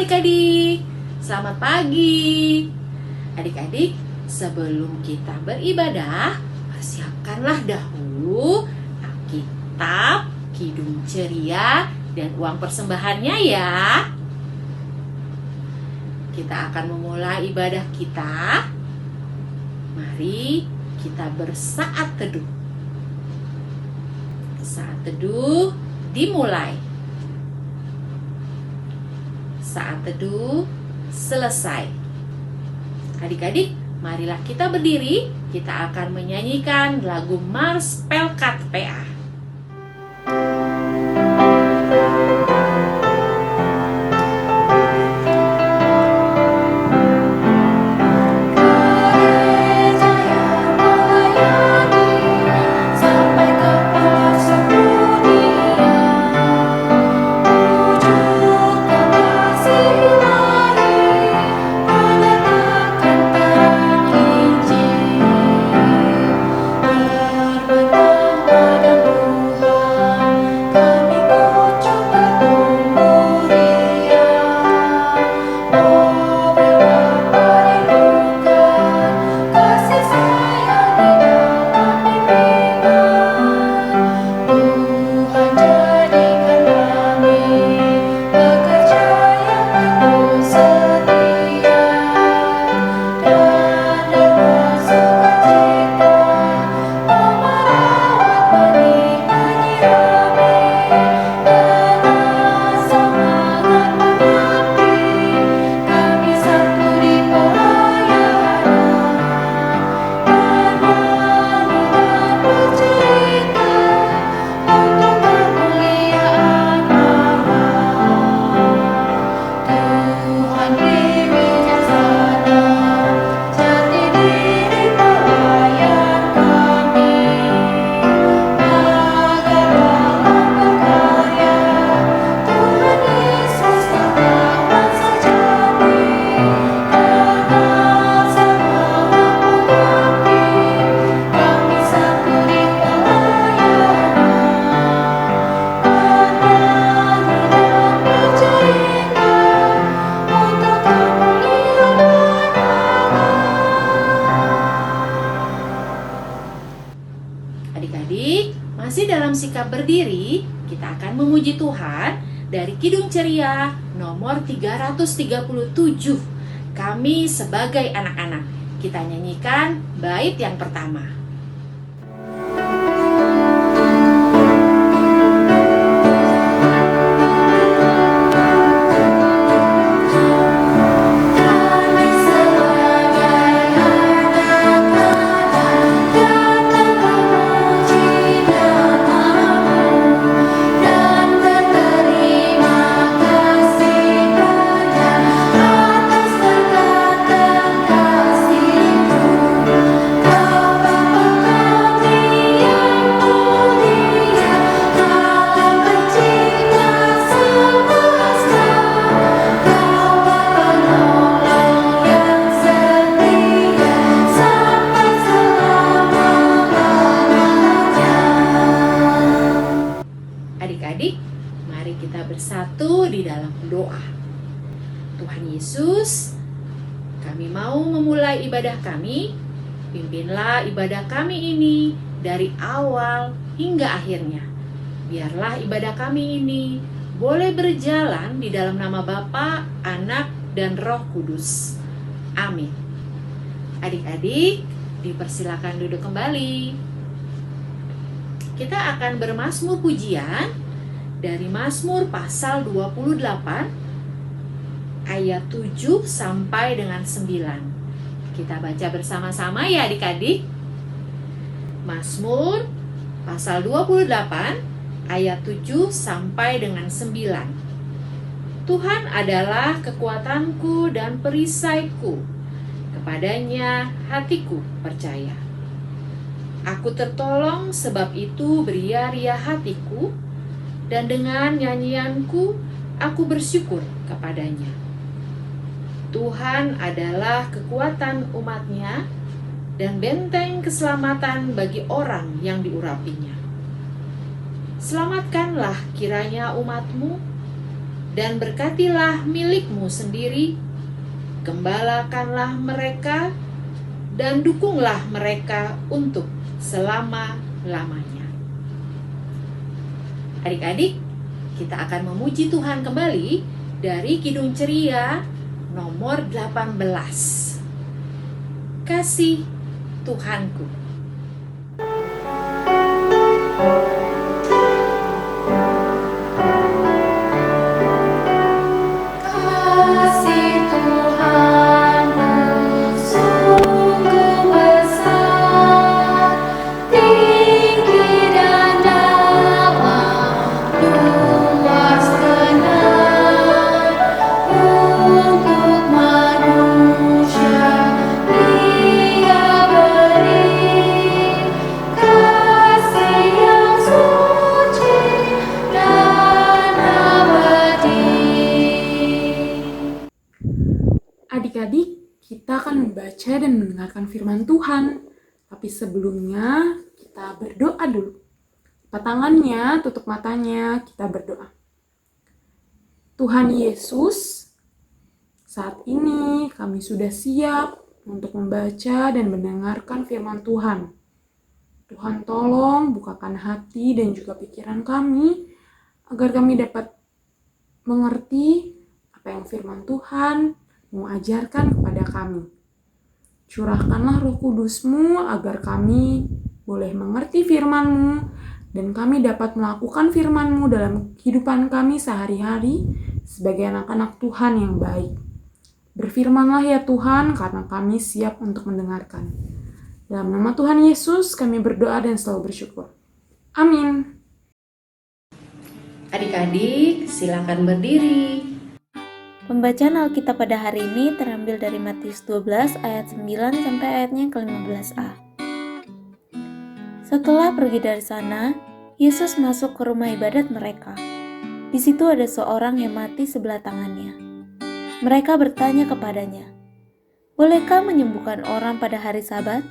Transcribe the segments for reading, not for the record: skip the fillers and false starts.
adik-adik, selamat pagi. Adik-adik, sebelum kita beribadah, persiapkanlah dahulu Alkitab, Kidung Ceria, dan uang persembahannya ya. Kita akan memulai ibadah kita. Mari kita bersaat teduh. Saat teduh dimulai. Saat teduh selesai. Adik-adik, marilah kita berdiri. Kita akan menyanyikan lagu Mars Pelkat PA. Adik-adik, masih dalam sikap berdiri, kita akan memuji Tuhan dari Kidung Ceria nomor 337. Kami sebagai anak-anak. Kita nyanyikan bait yang pertama. Adik-adik, mari kita bersatu di dalam doa. Tuhan Yesus, kami mau memulai ibadah kami. Pimpinlah ibadah kami ini dari awal hingga akhirnya. Biarlah ibadah kami ini boleh berjalan di dalam nama Bapa, Anak, dan Roh Kudus. Amin. Adik-adik, dipersilakan duduk kembali. Kita akan bermazmur pujian dari Mazmur pasal 28 ayat 7 sampai dengan 9. Kita baca bersama-sama ya adik-adik. Mazmur pasal 28 ayat 7 sampai dengan 9. Tuhan adalah kekuatanku dan perisaiku, kepadanya hatiku percaya. Aku tertolong, sebab itu beria-ria hatiku, dan dengan nyanyianku aku bersyukur kepadanya. Tuhan adalah kekuatan umatnya dan benteng keselamatan bagi orang yang diurapinya. Selamatkanlah kiranya umatmu, dan berkatilah milikmu sendiri, gembalakanlah mereka, dan dukunglah mereka untuk selama-lamanya. Adik-adik, kita akan memuji Tuhan kembali dari Kidung Ceria nomor 18. Kasih Tuhanku. Adik-adik, kita akan membaca dan mendengarkan firman Tuhan. Tapi sebelumnya, kita berdoa dulu. Lipat tangannya, tutup matanya, kita berdoa. Tuhan Yesus, saat ini kami sudah siap untuk membaca dan mendengarkan firman Tuhan. Tuhan tolong bukakan hati dan juga pikiran kami, agar kami dapat mengerti apa yang firman Tuhan mau ajarkan kepada kami. Curahkanlah Roh Kudus-Mu agar kami boleh mengerti firman-Mu dan kami dapat melakukan firman-Mu dalam kehidupan kami sehari-hari sebagai anak-anak Tuhan yang baik. Berfirmanlah ya Tuhan, karena kami siap untuk mendengarkan. Dalam nama Tuhan Yesus kami berdoa dan selalu bersyukur. Amin. Adik-adik, silakan berdiri. Pembacaan Alkitab pada hari ini terambil dari Matius 12 ayat 9 sampai ayatnya ke-15a. Setelah pergi dari sana, Yesus masuk ke rumah ibadat mereka. Di situ ada seorang yang mati sebelah tangannya. Mereka bertanya kepadanya, "Bolehkah menyembuhkan orang pada hari Sabat?"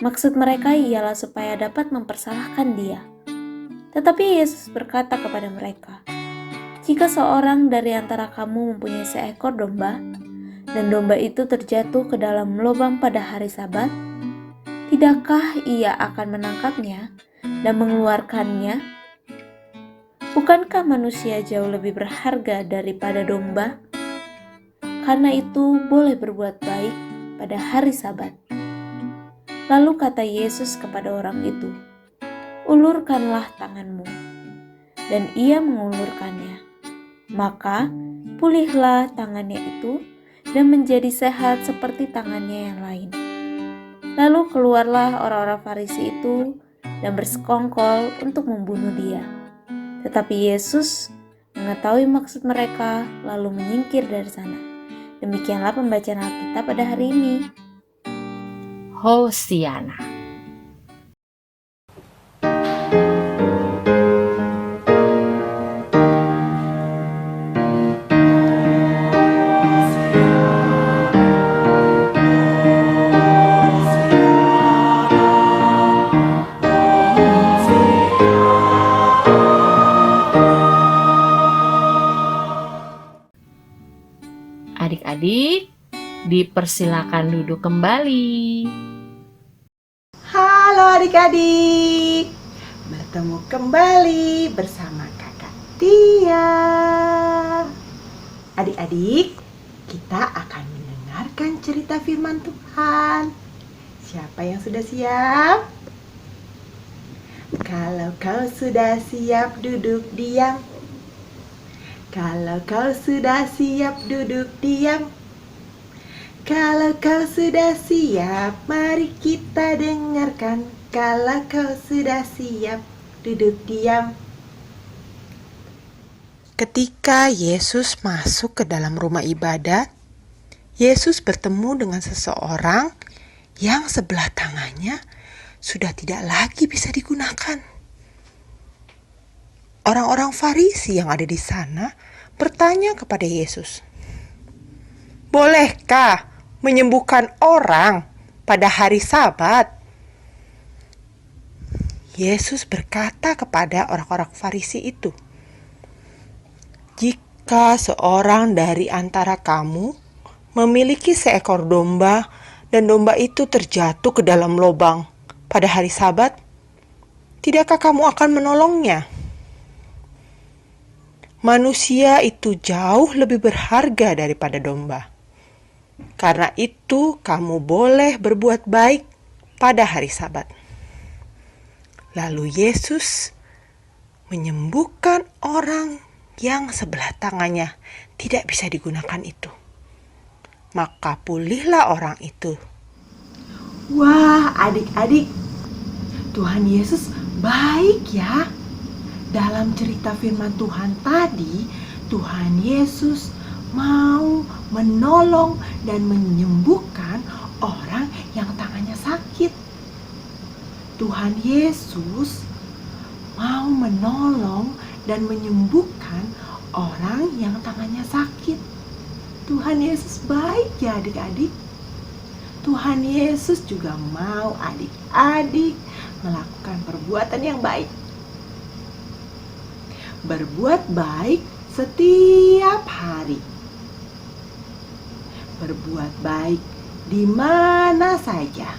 Maksud mereka ialah supaya dapat mempersalahkan dia. Tetapi Yesus berkata kepada mereka, "Jika seorang dari antara kamu mempunyai seekor domba, dan domba itu terjatuh ke dalam lubang pada hari Sabat, tidakkah ia akan menangkapnya dan mengeluarkannya? Bukankah manusia jauh lebih berharga daripada domba? Karena itu boleh berbuat baik pada hari Sabat." Lalu kata Yesus kepada orang itu, "Ulurkanlah tanganmu." Dan ia mengulurkannya. Maka pulihlah tangannya itu dan menjadi sehat seperti tangannya yang lain. Lalu keluarlah orang-orang Farisi itu dan bersekongkol untuk membunuh dia. Tetapi Yesus mengetahui maksud mereka lalu menyingkir dari sana. Demikianlah pembacaan Alkitab pada hari ini. Hosiana. Adik-adik, dipersilakan duduk kembali. Halo adik-adik, bertemu kembali bersama kakak Tia. Adik-adik, kita akan mendengarkan cerita firman Tuhan. Siapa yang sudah siap? Kalau kau sudah siap, duduk diam. Kalau kau sudah siap, duduk diam. Kalau kau sudah siap, mari kita dengarkan. Kalau kau sudah siap, duduk diam. Ketika Yesus masuk ke dalam rumah ibadat, Yesus bertemu dengan seseorang yang sebelah tangannya sudah tidak lagi bisa digunakan. Orang-orang Farisi yang ada di sana bertanya kepada Yesus, "Bolehkah menyembuhkan orang pada hari Sabat?" Yesus berkata kepada orang-orang Farisi itu, jika seorang dari antara kamu memiliki seekor domba dan domba itu terjatuh ke dalam lubang pada hari Sabat, tidakkah kamu akan menolongnya? Manusia itu jauh lebih berharga daripada domba. Karena itu kamu boleh berbuat baik pada hari Sabat. Lalu Yesus menyembuhkan orang yang sebelah tangannya tidak bisa digunakan itu. Maka pulihlah orang itu. Wah, adik-adik, Tuhan Yesus baik ya. Dalam cerita firman Tuhan tadi, Tuhan Yesus mau menolong dan menyembuhkan orang yang tangannya sakit. Tuhan Yesus mau menolong dan menyembuhkan orang yang tangannya sakit. Tuhan Yesus baik ya adik-adik. Tuhan Yesus juga mau adik-adik melakukan perbuatan yang baik. Berbuat baik setiap hari. Berbuat baik di mana saja.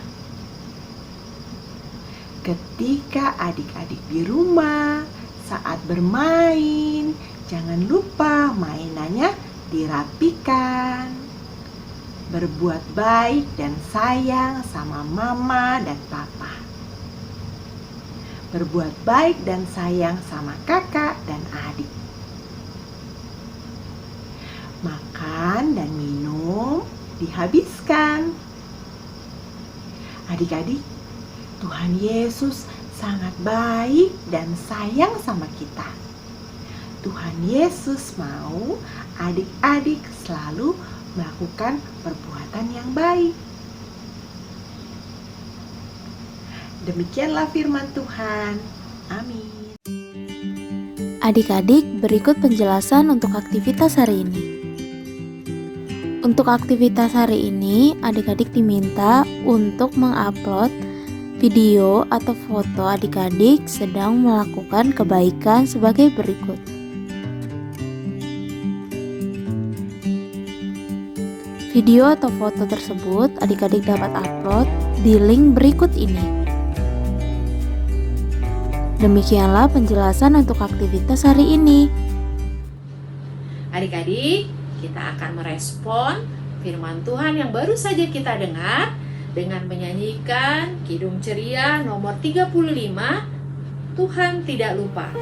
Ketika adik-adik di rumah, saat bermain, jangan lupa mainannya dirapikan. Berbuat baik dan sayang sama mama dan papa. Berbuat baik dan sayang sama kakak dan adik. Makan dan minum dihabiskan. Adik-adik, Tuhan Yesus sangat baik dan sayang sama kita. Tuhan Yesus mau adik-adik selalu melakukan perbuatan yang baik. Demikianlah firman Tuhan. Amin. Adik-adik, berikut penjelasan untuk aktivitas hari ini. Untuk aktivitas hari ini, adik-adik diminta untuk mengupload video atau foto adik-adik sedang melakukan kebaikan sebagai berikut. Video atau foto tersebut adik-adik dapat upload di link berikut ini. Demikianlah penjelasan untuk aktivitas hari ini. Adik-adik, kita akan merespon firman Tuhan yang baru saja kita dengar dengan menyanyikan Kidung Ceria nomor 35, Tuhan Tidak Lupa.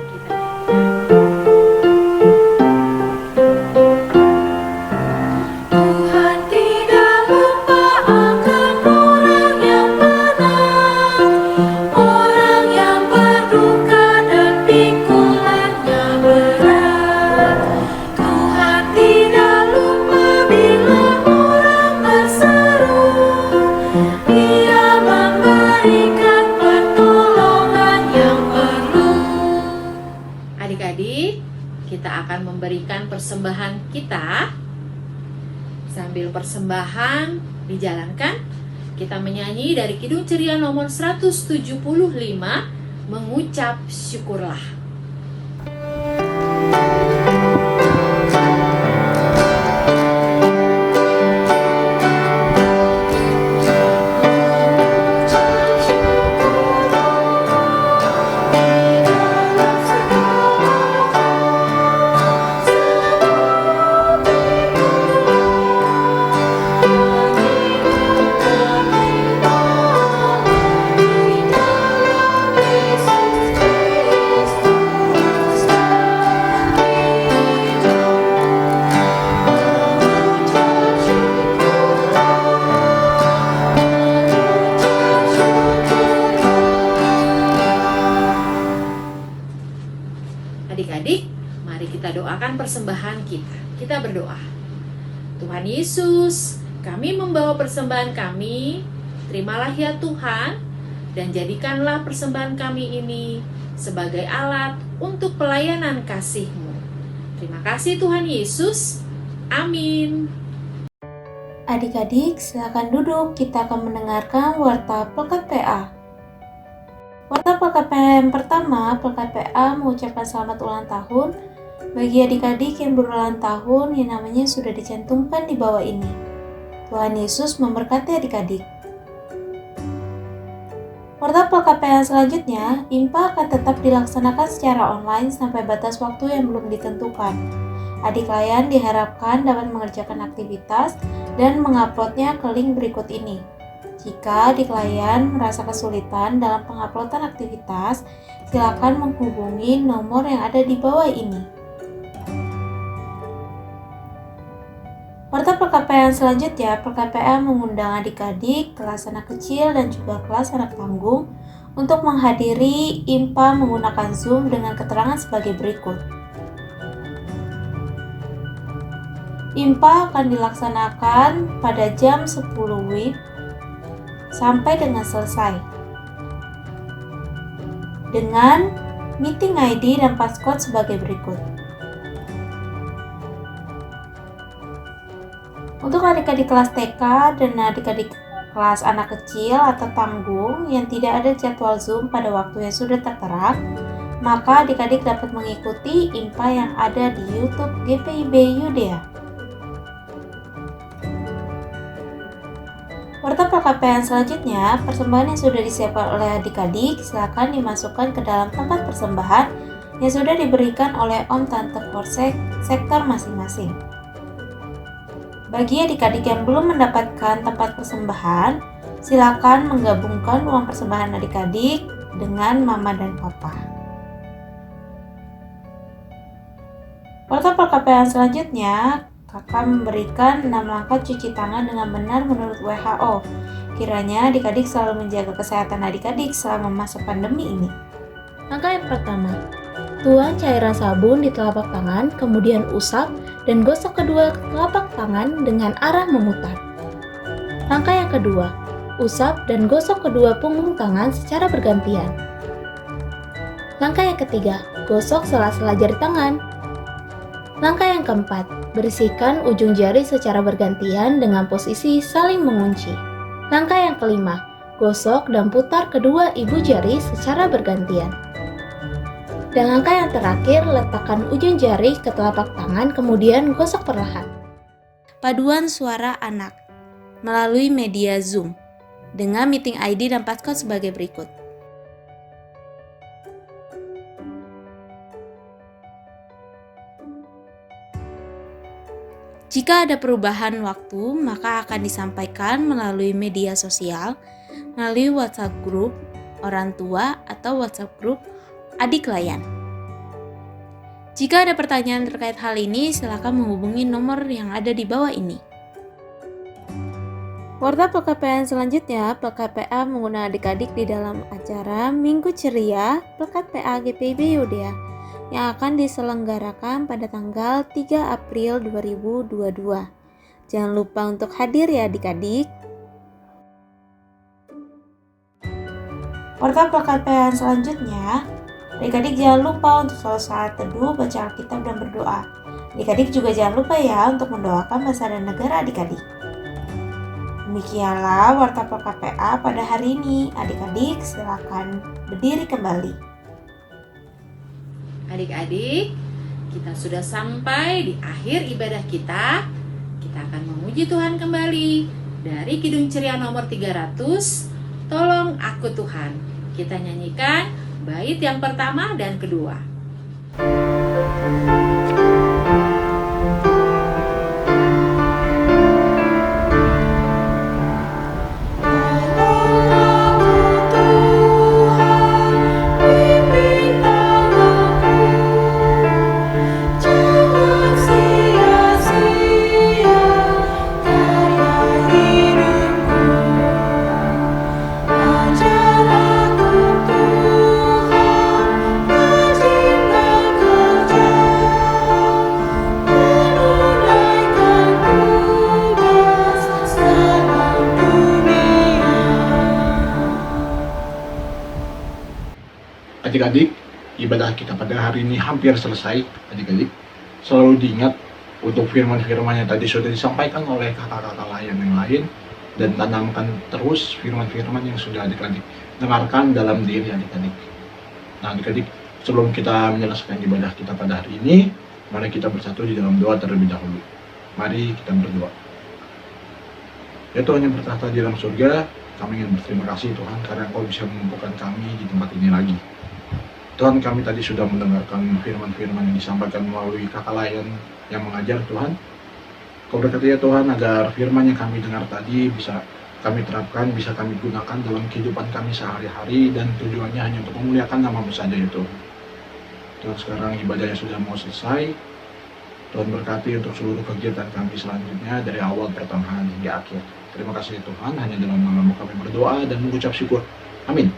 Kita akan memberikan persembahan kita. Sambil persembahan dijalankan, kita menyanyi dari Kidung Ceria nomor 175, Mengucap Syukurlah. Adik-adik, mari kita doakan persembahan kita. Kita berdoa. Tuhan Yesus, kami membawa persembahan kami. Terimalah ya Tuhan, dan jadikanlah persembahan kami ini sebagai alat untuk pelayanan kasih-Mu. Terima kasih Tuhan Yesus. Amin. Adik-adik, silakan duduk. Kita akan mendengarkan Warta Pelekat PA. Warta Pelekat PA yang pertama, Pelekat PA mengucapkan selamat ulang tahun Bagi adik-adik yang berulang tahun yang namanya sudah dicantumkan di bawah ini, Tuhan Yesus memberkati adik-adik. Warta PKPA selanjutnya, IMPA akan tetap dilaksanakan secara online sampai batas waktu yang belum ditentukan. Adik layan diharapkan dapat mengerjakan aktivitas dan menguploadnya ke link berikut ini. Jika adik layan merasa kesulitan dalam penguploadan aktivitas, silakan menghubungi nomor yang ada di bawah ini. Warta PKPA selanjutnya, PKPA mengundang adik-adik, kelas anak kecil dan juga kelas anak tanggung untuk menghadiri IMPA menggunakan Zoom dengan keterangan sebagai berikut. IMPA akan dilaksanakan pada jam 10 WIB sampai dengan selesai. Dengan meeting ID dan passcode sebagai berikut. Untuk adik-adik kelas TK dan adik-adik kelas anak kecil atau tanggung yang tidak ada jadwal Zoom pada waktu yang sudah tertera, maka adik-adik dapat mengikuti IMPA yang ada di YouTube GPIB Yudea. Warta PKPA selanjutnya, persembahan yang sudah disiapkan oleh adik-adik silakan dimasukkan ke dalam tempat persembahan yang sudah diberikan oleh Om Tante Polsek sektor masing-masing. Bagi adik-adik yang belum mendapatkan tempat persembahan, silakan menggabungkan uang persembahan adik-adik dengan mama dan papa. Warta PKPA selanjutnya, kakak memberikan 6 langkah cuci tangan dengan benar menurut WHO. Kiranya adik-adik selalu menjaga kesehatan adik-adik selama masa pandemi ini. Langkah yang pertama, tuang cairan sabun di telapak tangan, kemudian usap dan gosok kedua telapak tangan dengan arah memutar. Langkah yang kedua, usap dan gosok kedua punggung tangan secara bergantian. Langkah yang ketiga, gosok sela-sela jari tangan. Langkah yang keempat, bersihkan ujung jari secara bergantian dengan posisi saling mengunci. Langkah yang kelima, gosok dan putar kedua ibu jari secara bergantian. Dan langkah yang terakhir, letakkan ujung jari ke telapak tangan kemudian gosok perlahan. Paduan suara anak melalui media Zoom dengan meeting ID dan passcode sebagai berikut. Jika ada perubahan waktu, maka akan disampaikan melalui media sosial, melalui WhatsApp grup orang tua atau WhatsApp grup adik layan. Jika ada pertanyaan terkait hal ini, silakan menghubungi nomor yang ada di bawah ini. Warta PKPA selanjutnya, PKPA menggunakan adik-adik di dalam acara Minggu Ceria PKPA GPIB Yudea yang akan diselenggarakan pada tanggal 3 April 2022. Jangan lupa untuk hadir ya adik-adik. Warta PKPA selanjutnya, adik-adik jangan lupa untuk selalu saat teduh, baca Alkitab dan berdoa. Adik-adik juga jangan lupa ya untuk mendoakan bangsa dan negara adik-adik. Demikianlah Warta PKPA pada hari ini. Adik-adik silakan berdiri kembali. Adik-adik, kita sudah sampai di akhir ibadah kita. Kita akan memuji Tuhan kembali dari Kidung Ceria nomor 300, Tolong Aku Tuhan. Kita nyanyikan bait yang pertama dan kedua. Adik-adik, ibadah kita pada hari ini hampir selesai. Adik-adik, selalu diingat untuk firman-firman yang tadi sudah disampaikan oleh kakak-kakak layan yang lain, dan tanamkan terus firman-firman yang sudah adik-adik dengarkan dalam diri adik-adik. Nah adik-adik, sebelum kita menyelesaikan ibadah kita pada hari ini, Mari kita bersatu di dalam doa terlebih dahulu. Mari kita berdoa. Ya Tuhan yang bertahta di dalam surga, kami ingin berterima kasih Tuhan karena Engkau bisa mengumpulkan kami di tempat ini lagi. Tuhan, kami tadi sudah mendengarkan firman-firman yang disampaikan melalui kakak layan yang mengajar Tuhan. Kau berkati ya Tuhan agar firman yang kami dengar tadi bisa kami terapkan, bisa kami gunakan dalam kehidupan kami sehari-hari dan tujuannya hanya untuk memuliakan nama-Mu saja ya Tuhan. Tuhan, sekarang ibadahnya sudah mau selesai. Tuhan berkati untuk seluruh kegiatan kami selanjutnya dari awal, pertengahan hingga akhir. Terima kasih Tuhan, hanya dalam nama-Mu kami berdoa dan mengucap syukur. Amin.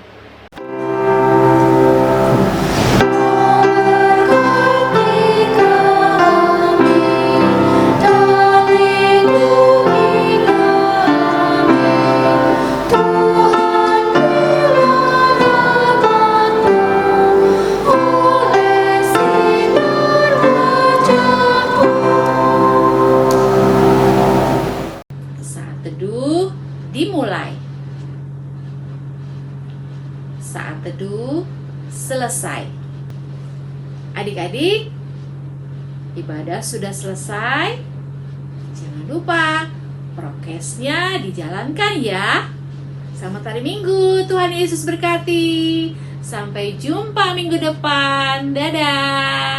Saat teduh dimulai. Saat teduh selesai. Adik-adik, ibadah sudah selesai. Jangan lupa prokesnya dijalankan ya. Selamat hari Minggu, Tuhan Yesus berkati. Sampai jumpa minggu depan. Dadah.